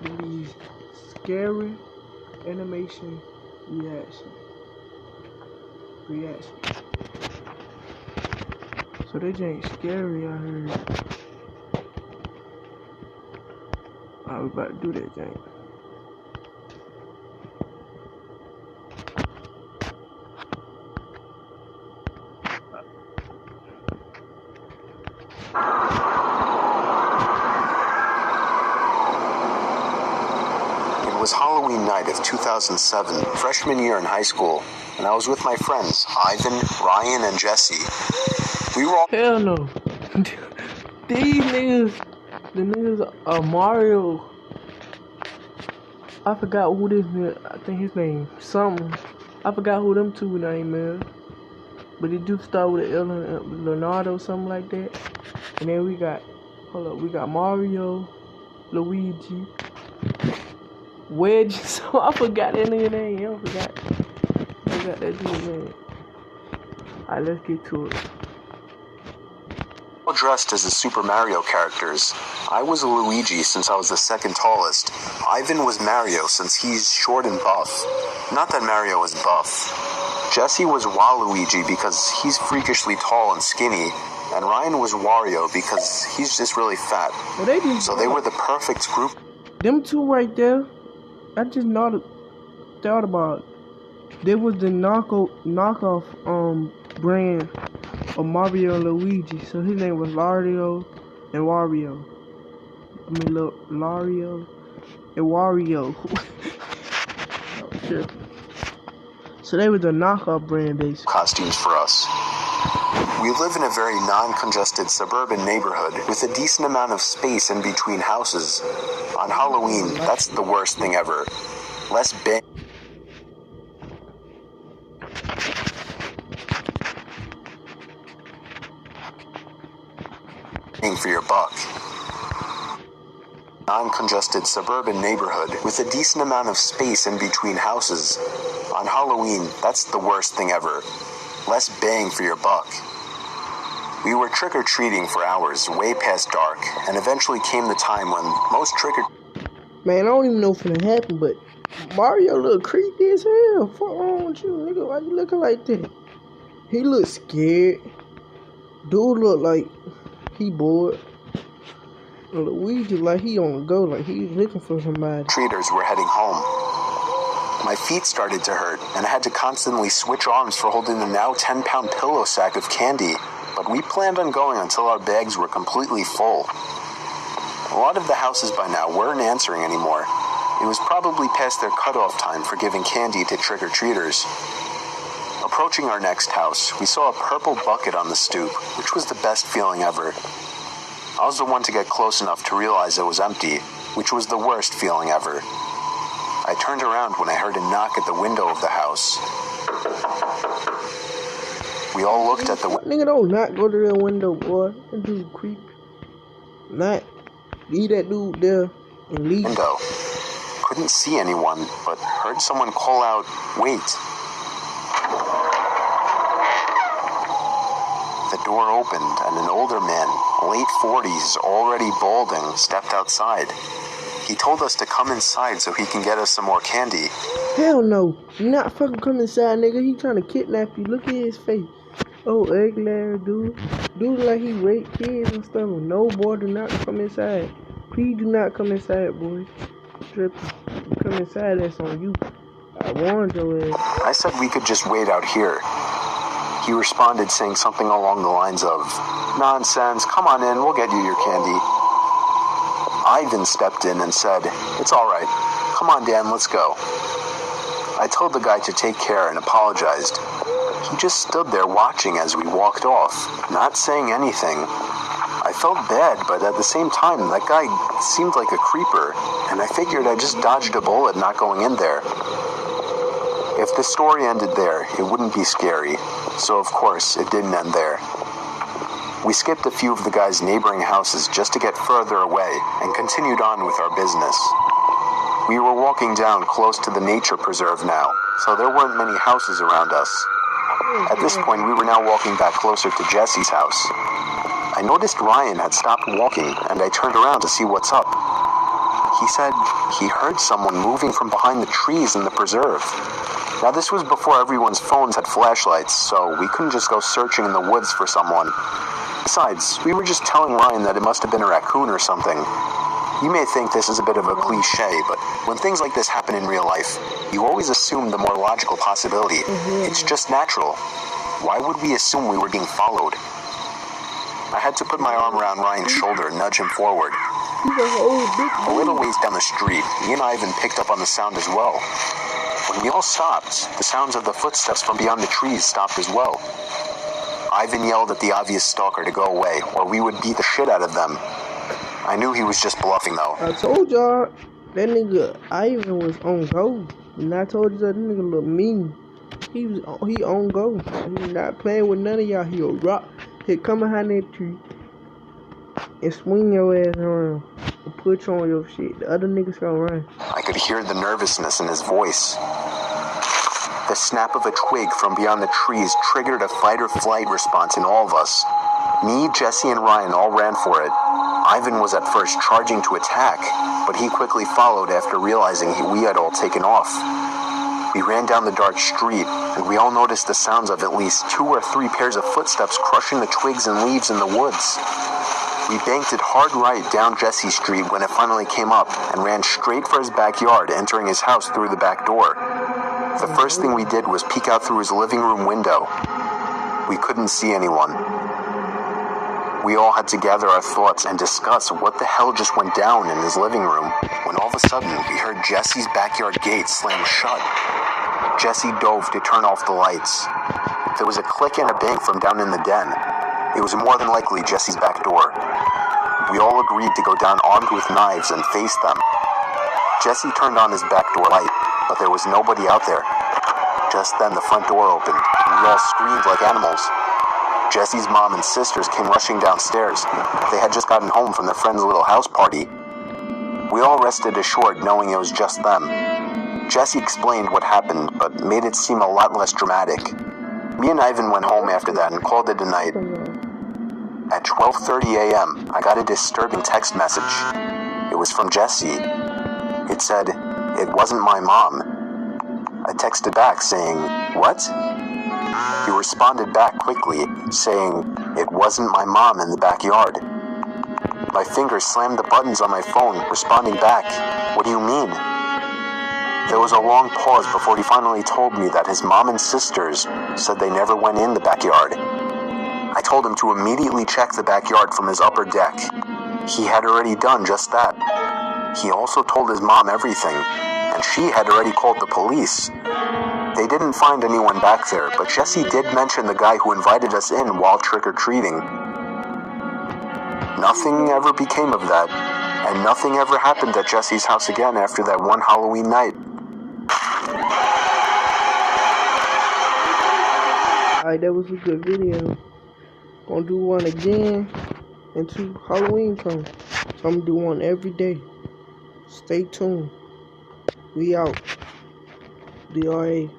These scary animation reaction. So they ain't scary, I heard. I was about to do that thing. It was Halloween night of 2007, freshman year in high school, and I was with my friends, Ivan, Ryan, and Jesse. We were all— Hell no. These niggas, the niggas are Mario. I forgot who this nigga, I think his name, something. I forgot who them two name is. But it do start with an Leonardo, something like that. And then we got Mario, Luigi, Wedge. So I forgot that nigga name. I forgot that dude's name. Alright, let's get to it. all dressed as the Super Mario characters. I was Luigi since I was the second tallest. Ivan was Mario since he's short and buff. Not that Mario is buff. Jesse was Waluigi because he's freakishly tall and skinny. And Ryan was Wario because he's just really fat. So they were the perfect group. Them two right there, I just thought about it. There was the knockoff brand of Mario and Luigi. So his name was Lario and Wario. Lario and Wario. Oh, shit. So they were the knockoff brand basically. Costumes for us. We live in a very non-congested suburban neighborhood with a decent amount of space in between houses. On Halloween, that's the worst thing ever. Less bang for your buck. Non-congested suburban neighborhood with a decent amount of space in between houses. On Halloween, that's the worst thing ever. Less bang for your buck. We were trick-or-treating for hours, way past dark, and eventually came the time when most Man, I don't even know what's gonna happen, but Mario look creepy as hell. What's wrong with you, nigga? Why you looking like that? He look scared. Dude look like he bored. Luigi like he on the go, like he looking for somebody. Treaters were heading home. My feet started to hurt, and I had to constantly switch arms for holding the now 10-pound pillow sack of candy, but we planned on going until our bags were completely full. A lot of the houses by now weren't answering anymore. It was probably past their cutoff time for giving candy to trick-or-treaters. Approaching our next house, we saw a purple bucket on the stoop, which was the best feeling ever. I was the one to get close enough to realize it was empty, which was the worst feeling ever. I turned around when I heard a knock at the window of the house. We all looked at the Nigga, don't not go to the window, boy. That dude creepy. Not leave that dude there and leave. Window. Couldn't see anyone, but heard someone call out, "Wait." The door opened and an older man, late 40s, already balding, stepped outside. He told us to come inside so he can get us some more candy. Hell no. You not fucking come inside, nigga. He trying to kidnap you. Look at his face. Oh, ugly dude. Dude like he rape kids and stuff. No, boy, do not come inside. Please do not come inside, boys. Tripping. You come inside, that's on you. I warned your ass. I said we could just wait out here. He responded saying something along the lines of, "Nonsense, come on in, we'll get you your candy." Ivan stepped in and said, "It's alright. Come on, Dan, let's go." I told the guy to take care and apologized. He just stood there watching as we walked off, not saying anything. I felt bad, but at the same time, that guy seemed like a creeper, and I figured I just dodged a bullet not going in there. If the story ended there, it wouldn't be scary, so of course, it didn't end there. We skipped a few of the guy's neighboring houses just to get further away and continued on with our business. We were walking down close to the nature preserve now, so there weren't many houses around us. At this point, we were now walking back closer to Jesse's house. I noticed Ryan had stopped walking, and I turned around to see what's up. He said he heard someone moving from behind the trees in the preserve. Now, this was before everyone's phones had flashlights, so we couldn't just go searching in the woods for someone. Besides, we were just telling Ryan that it must have been a raccoon or something. You may think this is a bit of a cliche, but when things like this happen in real life, you always assume the more logical possibility. It's just natural. Why would we assume we were being followed? I had to put my arm around Ryan's shoulder and nudge him forward. A little ways down the street, me and Ivan picked up on the sound as well. When we all stopped, the sounds of the footsteps from beyond the trees stopped as well. Ivan yelled at the obvious stalker to go away, or we would beat the shit out of them. I knew he was just bluffing, though. I told y'all, that nigga Ivan was on go. And I told you that nigga look mean. He on go. He not playing with none of y'all. He'll rock. He'll come behind that tree and swing your ass around and put you on your shit. The other niggas gonna run. I could hear the nervousness in his voice. The snap of a twig from beyond the trees triggered a fight or flight response in all of us. Me, Jesse, and Ryan all ran for it. Ivan was at first charging to attack, but he quickly followed after realizing we had all taken off. We ran down the dark street, and we all noticed the sounds of at least 2 or 3 pairs of footsteps crushing the twigs and leaves in the woods. We banked it hard right down Jesse Street when it finally came up, and ran straight for his backyard, entering his house through the back door. The first thing we did was peek out through his living room window. We couldn't see anyone. We all had to gather our thoughts and discuss what the hell just went down in his living room, when all of a sudden we heard Jesse's backyard gate slam shut. Jesse dove to turn off the lights. There was a click and a bang from down in the den. It was more than likely Jesse's back door. We all agreed to go down armed with knives and face them. Jesse turned on his back door light, but there was nobody out there. Just then the front door opened, and we all screamed like animals. Jesse's mom and sisters came rushing downstairs. They had just gotten home from their friend's little house party. We all rested assured knowing it was just them. Jesse explained what happened, but made it seem a lot less dramatic. Me and Ivan went home after that and called it a night. At 12:30 a.m., I got a disturbing text message. It was from Jesse. It said, "It wasn't my mom." I texted back saying, "What?" He responded back quickly, saying, "It wasn't my mom in the backyard." My fingers slammed the buttons on my phone, responding back, "What do you mean?" There was a long pause before he finally told me that his mom and sisters said they never went in the backyard. I told him to immediately check the backyard from his upper deck. He had already done just that. He also told his mom everything, and she had already called the police. They didn't find anyone back there, but Jesse did mention the guy who invited us in while trick-or-treating. Nothing ever became of that, and nothing ever happened at Jesse's house again after that one Halloween night. Alright, that was a good video. Gonna do one again until Halloween comes. So I'm gonna do one every day. Stay tuned. We out. DRA.